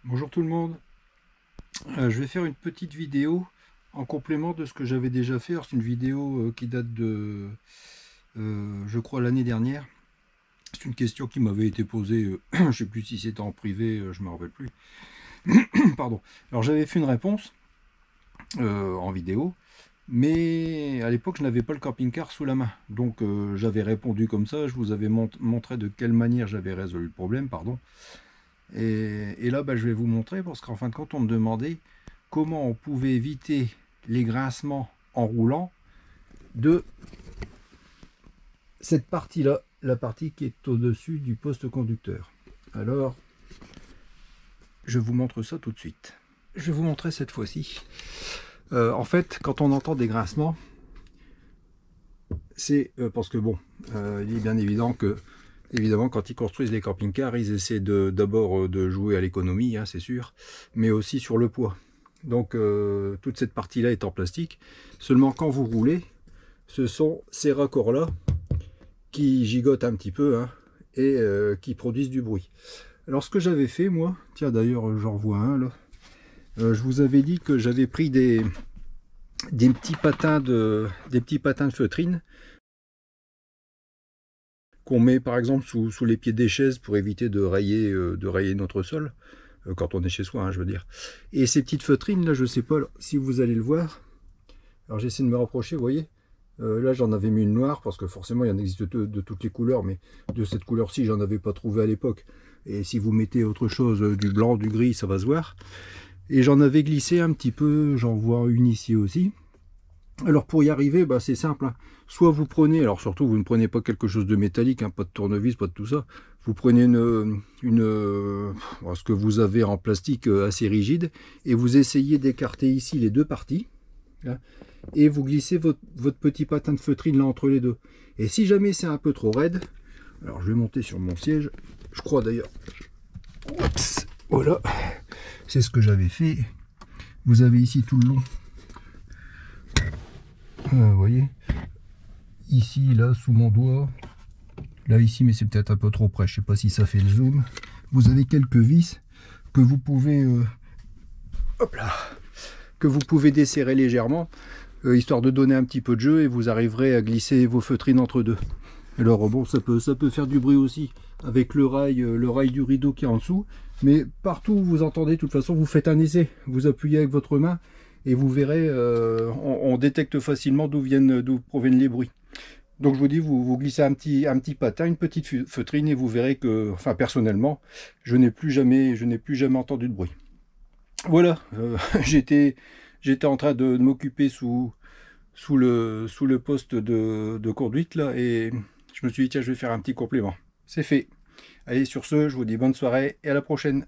Bonjour tout le monde. Je vais faire une petite vidéo en complément de ce que j'avais déjà fait. C'est une vidéo qui date de, je crois, l'année dernière. C'est une question qui m'avait été posée, je ne sais plus si c'était en privé, je ne me rappelle plus. Pardon. Alors j'avais fait une réponse en vidéo, mais à l'époque je n'avais pas le camping-car sous la main. Donc j'avais répondu comme ça, je vous avais montré de quelle manière j'avais résolu le problème, pardon. Et là, je vais vous montrer, parce qu'en fin de compte, on me demandait comment on pouvait éviter les grincements en roulant de cette partie-là, la partie qui est au-dessus du poste conducteur. Alors, je vous montre ça tout de suite. Je vais vous montrer cette fois-ci. En fait, quand on entend des grincements, c'est parce que bon, il est bien évident que évidemment, quand ils construisent les camping-cars, ils essaient d'abord de jouer à l'économie, hein, c'est sûr, mais aussi sur le poids. Donc, toute cette partie-là est en plastique. Seulement, quand vous roulez, ce sont ces raccords-là qui gigotent un petit peu, hein, et qui produisent du bruit. Alors, ce que j'avais fait, moi, tiens, d'ailleurs, j'en vois un, là. Je vous avais dit que j'avais pris des petits patins de feutrine qu'on met par exemple sous les pieds des chaises pour éviter de rayer notre sol, quand on est chez soi, hein, je veux dire. Et ces petites feutrines là, je sais pas si vous allez le voir. Alors j'essaie de me rapprocher, vous voyez. Là j'en avais mis une noire parce que forcément il y en existe de toutes les couleurs, mais de cette couleur-ci j'en avais pas trouvé à l'époque. Et si vous mettez autre chose, du blanc, du gris, ça va se voir. Et j'en avais glissé un petit peu, j'en vois une ici aussi. Alors pour y arriver, c'est simple, hein. Soit vous prenez, alors surtout vous ne prenez pas quelque chose de métallique, hein, pas de tournevis, pas de tout ça. Vous prenez ce que vous avez en plastique assez rigide, et vous essayez d'écarter ici les deux parties, hein, et vous glissez votre petit patin de feutrine là entre les deux. Et si jamais c'est un peu trop raide, alors je vais monter sur mon siège, je crois d'ailleurs, voilà, c'est ce que j'avais fait. Vous avez ici tout le long, vous voyez, ici, là, sous mon doigt, là, ici, mais c'est peut-être un peu trop près, je sais pas si ça fait le zoom. Vous avez quelques vis que vous pouvez, hop là, que vous pouvez desserrer légèrement, histoire de donner un petit peu de jeu, et vous arriverez à glisser vos feutrines entre deux. Alors bon, ça peut faire du bruit aussi avec le rail du rideau qui est en dessous, mais partout où vous entendez, de toute façon, vous faites un essai, vous appuyez avec votre main, et vous verrez, on détecte facilement d'où proviennent les bruits. Donc je vous dis, vous glissez un petit patin, une petite feutrine, et vous verrez que, enfin personnellement, je n'ai plus jamais entendu de bruit. Voilà, j'étais en train de m'occuper sous le poste de conduite là, et je me suis dit tiens, je vais faire un petit complément. C'est fait. Allez, sur ce, je vous dis bonne soirée et à la prochaine.